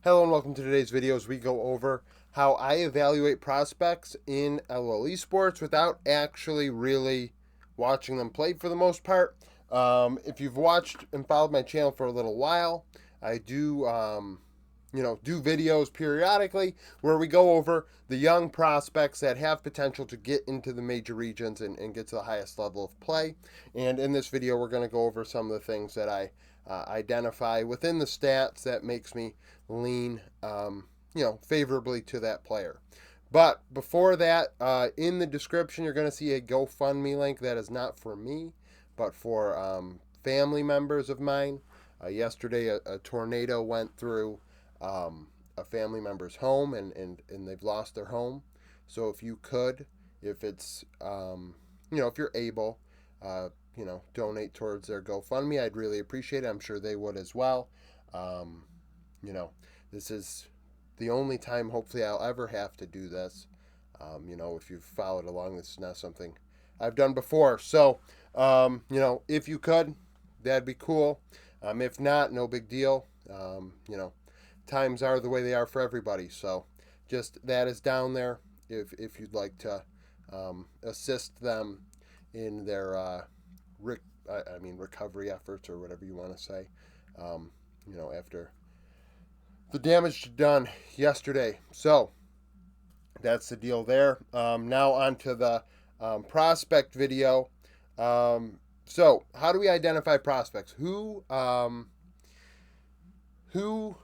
Hello and welcome to today's video as we go over how I evaluate prospects in LOL Esports without actually really watching them play for the most part. If you've watched and followed my channel for a little while, I do videos periodically where we go over the young prospects that have potential to get into the major regions and get to the highest level of play. And in this video, we're going to go over some of the things that I identify within the stats that makes me lean, favorably to that player. But before that, in the description, you're going to see a GoFundMe link that is not for me, but for family members of mine. Yesterday, a tornado went through a family member's home, and they've lost their home. So if you could, if it's, if you're able, donate towards their GoFundMe, I'd really appreciate it. I'm sure they would as well. Um, you know, this is the only time hopefully I'll ever have to do this. If you've followed along, this is not something I've done before. So, if you could, that'd be cool. If not, no big deal. Times are the way they are for everybody. So, just that is down there. If you'd like to assist them in their recovery efforts or whatever you want to say. After the damage done yesterday. So that's the deal there. Now on to the prospect video. So how do we identify prospects? How do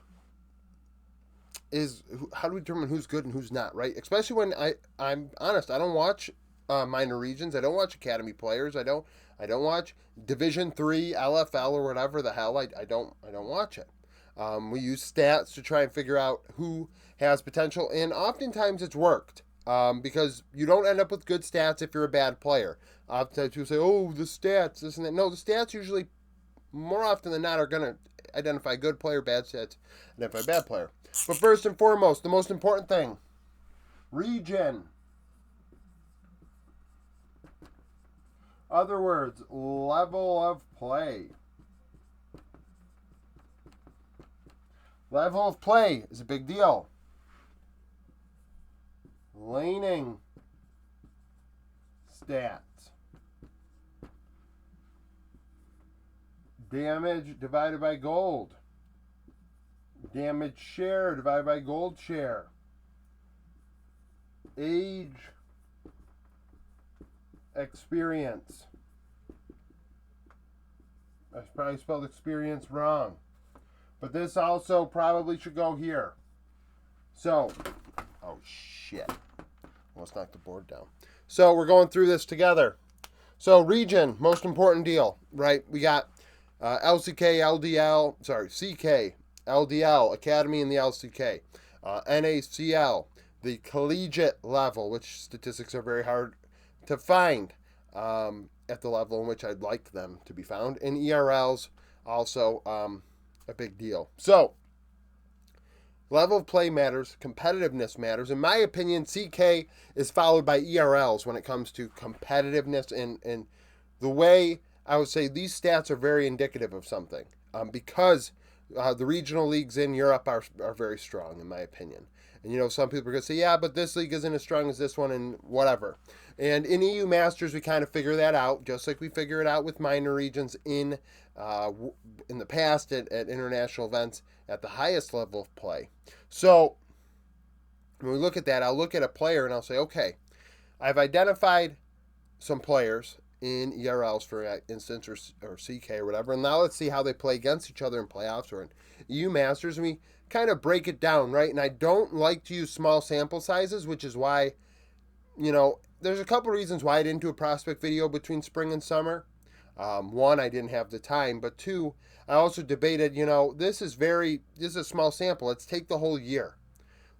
we determine who's good and who's not, right? Especially when I'm honest, I don't watch minor regions. I don't watch academy players. I don't watch Division 3, LFL, or whatever the hell. I don't watch it. We use stats to try and figure out who has potential, and oftentimes it's worked because you don't end up with good stats if you're a bad player. Oftentimes people say, "Oh, the stats, this and that." No, the stats usually, more often than not, are going to identify good player, bad stats, identify bad player. But first and foremost, the most important thing: region. Other words, level of play. Level of play is a big deal. Laning stats. Damage divided by gold. Damage share divided by gold share. Age. Experience. I probably spelled experience wrong. But this also probably should go here. So, oh shit. Almost knocked the board down. So we're going through this together. So region, most important deal, right? We got LCK, CK, LDL, Academy, and the LCK. NACL, the collegiate level, which statistics are very hard to find at the level in which I'd like them to be found. And ERLs, also a big deal. So, level of play matters, competitiveness matters. In my opinion, CK is followed by ERLs when it comes to competitiveness, and the way I would say these stats are very indicative of something because the regional leagues in Europe are very strong, in my opinion. And some people are going to say, yeah, but this league isn't as strong as this one, and whatever. And in EU Masters, we kind of figure that out, just like we figure it out with minor regions in the past at international events at the highest level of play. So when we look at that, I'll look at a player and I'll say, okay, I've identified some players in ERLs, for instance, or CK or whatever, and now let's see how they play against each other in playoffs or in EU Masters, and we kind of break it down, right? And I don't like to use small sample sizes, which is why, there's a couple reasons why I didn't do a prospect video between spring and summer. One, I didn't have the time, but two, I also debated, this is a small sample. Let's take the whole year.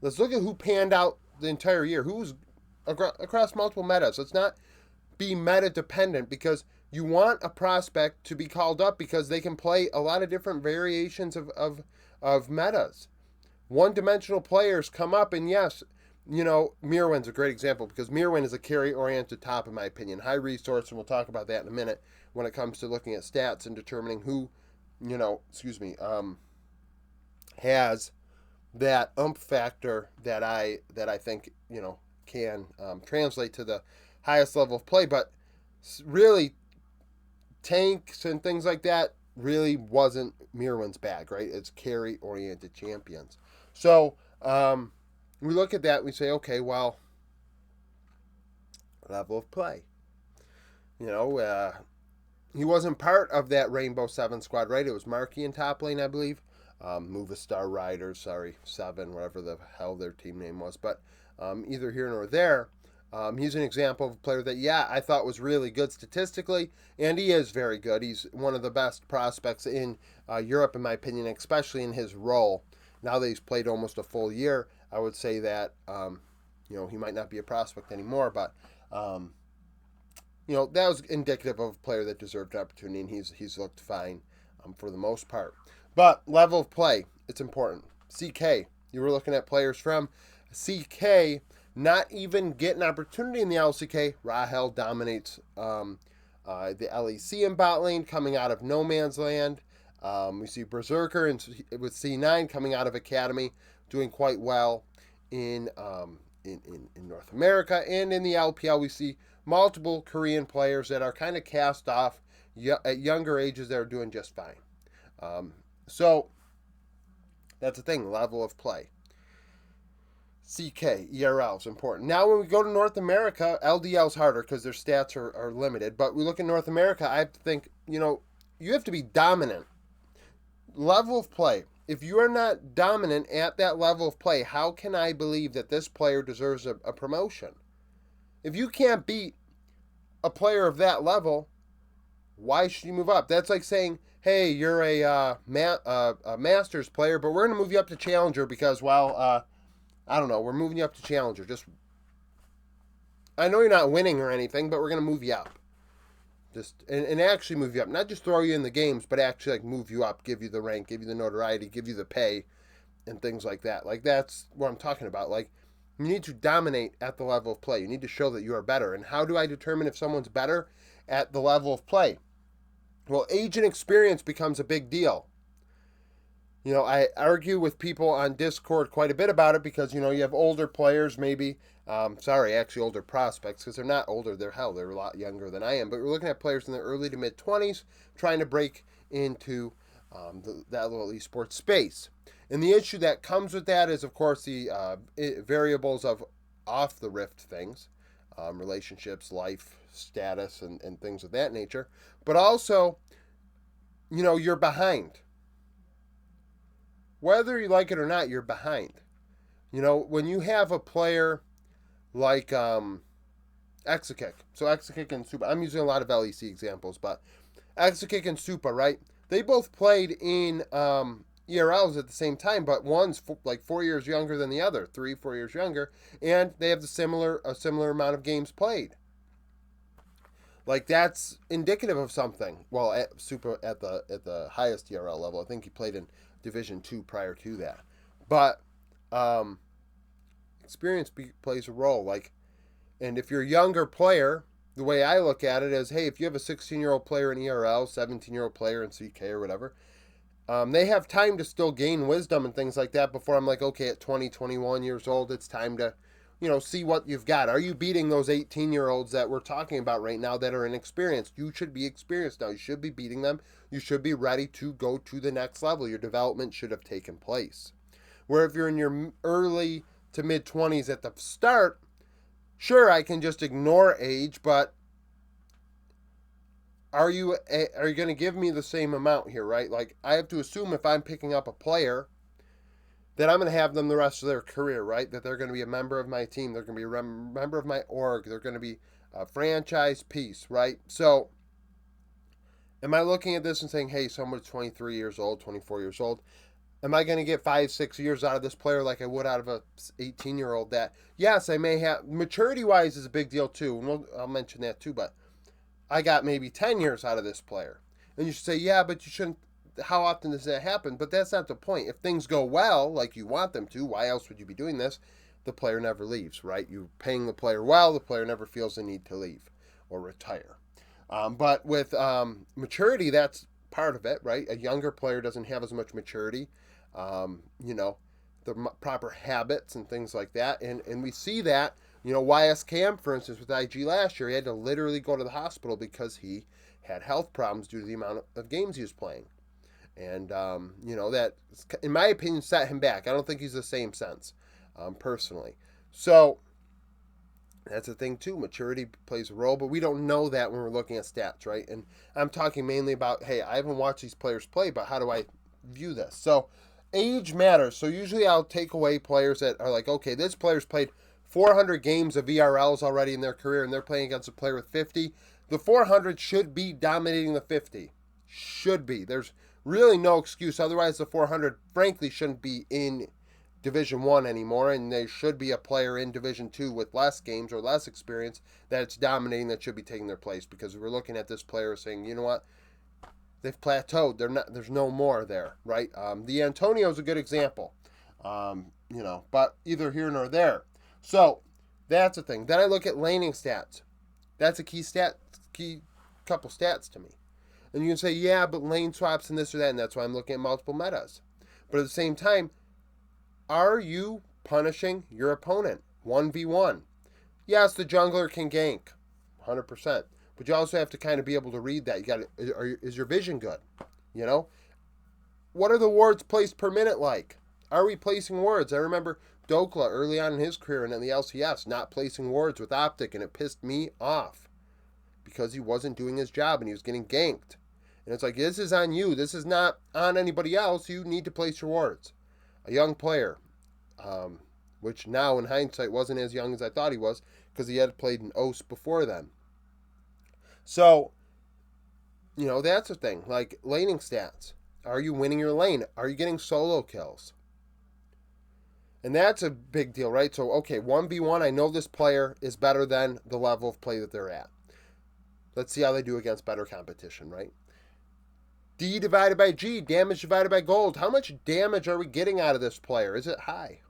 Let's look at who panned out the entire year, who's across multiple metas. Let's not be meta dependent, because you want a prospect to be called up because they can play a lot of different variations of metas. One-dimensional players come up, and yes, Mirwin's a great example because Mirwin is a carry-oriented top, in my opinion. High resource, and we'll talk about that in a minute when it comes to looking at stats and determining who, has that factor that I think can translate to the highest level of play. But really, tanks and things like that really wasn't Mirwan's bag, right? It's carry oriented champions. So we look at that and we say, okay, well, level of play. He wasn't part of that Rainbow Seven squad, right? It was Markey in top lane, I believe. Movistar Riders, 7, whatever the hell their team name was. But either here nor there, he's an example of a player that, I thought was really good statistically, and he is very good. He's one of the best prospects in Europe, in my opinion, especially in his role. Now that he's played almost a full year, I would say that he might not be a prospect anymore, but that was indicative of a player that deserved an opportunity, and he's looked fine for the most part. But level of play, it's important. CK, you were looking at players from CK not even get an opportunity in the LCK. Rahel dominates the LEC in bot lane, coming out of no man's land. We see Berserker with C9 coming out of Academy, doing quite well in North America. And in the LPL, we see multiple Korean players that are kind of cast off at younger ages that are doing just fine. So that's the thing, level of play. CK, ERL is important. Now when we go to North America, LDL is harder because their stats are limited. But we look at North America, I have to think, you have to be dominant. Level of play. If you are not dominant at that level of play, how can I believe that this player deserves a promotion? If you can't beat a player of that level, why should you move up? That's like saying, hey, you're a Masters player, but we're going to move you up to Challenger because, I don't know, we're moving you up to Challenger. I know you're not winning or anything, but we're going to move you up. And actually move you up. Not just throw you in the games, but actually move you up, give you the rank, give you the notoriety, give you the pay, and things like that. That's what I'm talking about. You need to dominate at the level of play. You need to show that you are better. And how do I determine if someone's better at the level of play? Well, age and experience becomes a big deal. I argue with people on Discord quite a bit about it because, you have older players maybe. Older prospects, because they're not older. They're a lot younger than I am. But we're looking at players in their early to mid-20s trying to break into that little esports space. And the issue that comes with that is, of course, the variables of off-the-rift things, relationships, life, status, and things of that nature. But also, you're behind. Whether you like it or not, you're behind. When you have a player like Exakick. So Exakick and Supa. I'm using a lot of LEC examples, but Exakick and Supa, right? They both played in ERLs at the same time, but one's 4 years younger than the other, 3-4 years younger, and they have a similar amount of games played. That's indicative of something. Well, Supa at the highest ERL level, I think he played in Division 2 prior to that. But experience plays a role. And if you're a younger player, the way I look at it is, hey, if you have a 16-year-old player in ERL, 17-year-old player in CK or whatever, they have time to still gain wisdom and things like that before I'm like, okay, at 20, 21 years old, it's time to, see what you've got. Are you beating those 18-year-olds that we're talking about right now that are inexperienced? You should be experienced now. You should be beating them. You should be ready to go to the next level. Your development should have taken place. Where if you're in your early to mid-20s at the start, sure, I can just ignore age, but are you going to give me the same amount here, right? I have to assume if I'm picking up a player that I'm going to have them the rest of their career, right? That they're going to be a member of my team. They're going to be a member of my org. They're going to be a franchise piece, right? So am I looking at this and saying, hey, someone's 23 years old, 24 years old, am I going to get 5-6 years out of this player like I would out of a 18-year-old that, yes, I may have, maturity-wise is a big deal too, and I'll mention that too, but I got maybe 10 years out of this player. And you should say, yeah, but you shouldn't, how often does that happen? But that's not the point. If things go well, like you want them to, why else would you be doing this? The player never leaves, right? You're paying the player well, the player never feels the need to leave or retire. But with maturity, that's part of it, right? A younger player doesn't have as much maturity. The the proper habits and things like that. And we see that, YS Cam, for instance, with IG last year, he had to literally go to the hospital because he had health problems due to the amount of games he was playing. And, that, in my opinion, set him back. I don't think he's the same sense, personally. So, that's the thing, too. Maturity plays a role, but we don't know that when we're looking at stats, right? And I'm talking mainly about, hey, I haven't watched these players play, but how do I view this? So, age matters. So, usually I'll take away players that are like, okay, this player's played 400 games of VRLs already in their career, and they're playing against a player with 50. The 400 should be dominating the 50. Should be. There's really no excuse. Otherwise, the 400, frankly, shouldn't be in Division 1 anymore, and there should be a player in Division 2 with less games or less experience that's dominating that should be taking their place, because we're looking at this player saying, you know what, they've plateaued. There's no more there, right? The Antonio is a good example, but either here nor there. So that's the thing. Then I look at laning stats. That's a key couple stats to me. And you can say, yeah, but lane swaps and this or that, and that's why I'm looking at multiple metas. But at the same time, are you punishing your opponent 1v1? Yes, the jungler can gank 100%, but you also have to kind of be able to read that. Is your vision good? What are the wards placed per minute like? Are we placing wards? I remember Dokla early on in his career and in the LCS not placing wards with Optic, and it pissed me off because he wasn't doing his job and he was getting ganked. And it's like, this is on you. This is not on anybody else. You need to place your wards. A young player, which now in hindsight wasn't as young as I thought he was because he had played in OS before then. So, that's the thing. Like laning stats. Are you winning your lane? Are you getting solo kills? And that's a big deal, right? So, okay, 1v1, I know this player is better than the level of play that they're at. Let's see how they do against better competition, right? D divided by G, damage divided by gold. How much damage are we getting out of this player? Is it high?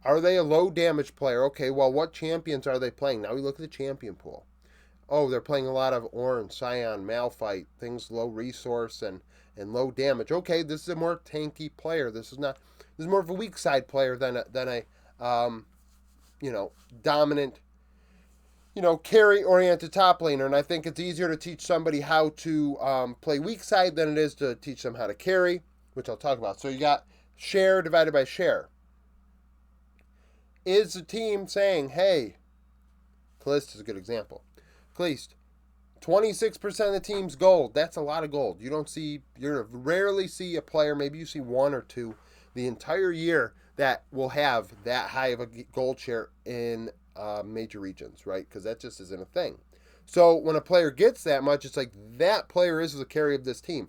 Are they a low damage player? Okay, well, what champions are they playing? Now we look at the champion pool. Oh, they're playing a lot of Orange, Scion, Malphite, things low resource and low damage. Okay, this is a more tanky player. This is more of a weak side player than a dominant, carry-oriented top laner. And I think it's easier to teach somebody how to play weak side than it is to teach them how to carry, which I'll talk about. So you got share divided by share. Is the team saying, hey, Caliste is a good example. Caliste, 26% of the team's gold. That's a lot of gold. You rarely see a player, maybe you see one or two the entire year that will have that high of a gold share in major regions, right? Because that just isn't a thing. So when a player gets that much, it's like that player is the carry of this team.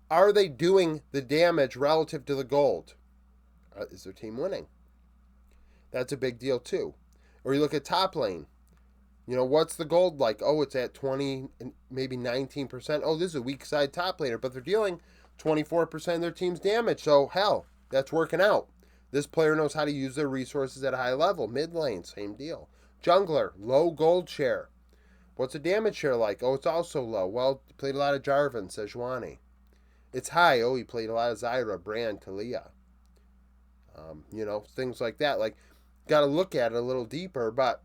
Are they doing the damage relative to the gold? Is their team winning? That's a big deal too. Or you look at top lane. What's the gold like? Oh, it's at 20, maybe 19%. Oh, this is a weak side top laner, but they're dealing 24% of their team's damage. So, hell, that's working out. This player knows how to use their resources at a high level. Mid lane, same deal. Jungler, low gold share. What's the damage share like? Oh, it's also low. Well, he played a lot of Jarvan, Sejuani. It's high. Oh, he played a lot of Zyra, Brand, Talia. Things like that. Like, got to look at it a little deeper, but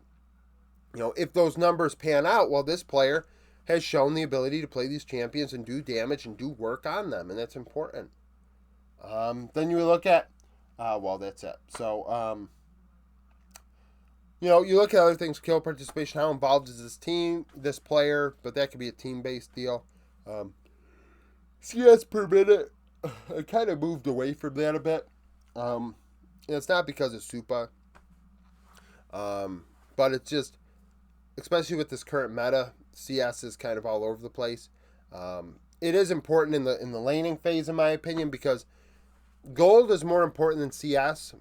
if those numbers pan out, well, this player has shown the ability to play these champions and do damage and do work on them, and that's important. Then you look at, that's it. So, you look at other things, kill participation, how involved is this player, but that could be a team-based deal. CS per minute, I kind of moved away from that a bit. And it's not because of Supa, but it's just, especially with this current meta, CS is kind of all over the place. It is important in the laning phase, in my opinion, because gold is more important than CS.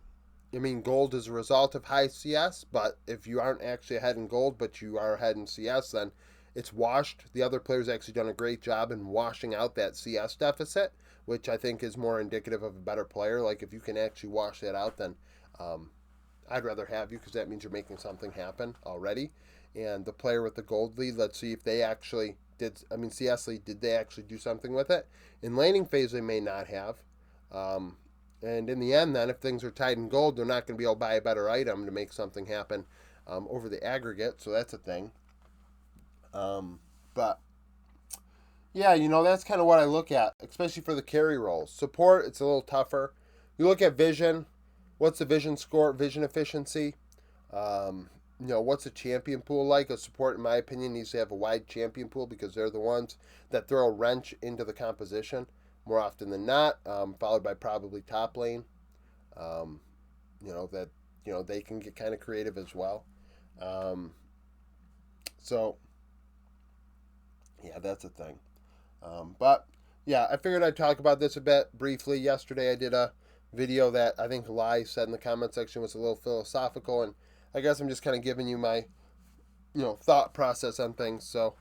I mean, gold is a result of high CS, but if you aren't actually ahead in gold, but you are ahead in CS, then it's washed. The other players actually done a great job in washing out that CS deficit, which I think is more indicative of a better player. Like, if you can actually wash that out, then I'd rather have you, because that means you're making something happen already. And the player with the gold lead, let's see if they actually CS lead, did they actually do something with it? In laning phase, they may not have. And in the end, then, if things are tied in gold, they're not going to be able to buy a better item to make something happen over the aggregate. So that's a thing. But yeah, that's kind of what I look at, especially for the carry roles. Support, it's a little tougher. You look at vision. What's the vision score? Vision efficiency. What's a champion pool like? A support, in my opinion, needs to have a wide champion pool because they're the ones that throw a wrench into the composition more often than not, followed by probably top lane. Um, that they can get kind of creative as well. So yeah, that's a thing. But yeah, I figured I'd talk about this a bit briefly. Yesterday, I did a video that I think Lai said in the comment section was a little philosophical, and I guess I'm just kind of giving you my thought process on things. So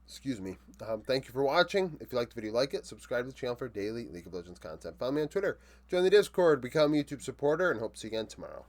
excuse me. Thank you for watching. If you liked the video, like it, subscribe to the channel for daily League of Legends content. Follow me on Twitter, join the Discord, become a YouTube supporter, and hope to see you again tomorrow.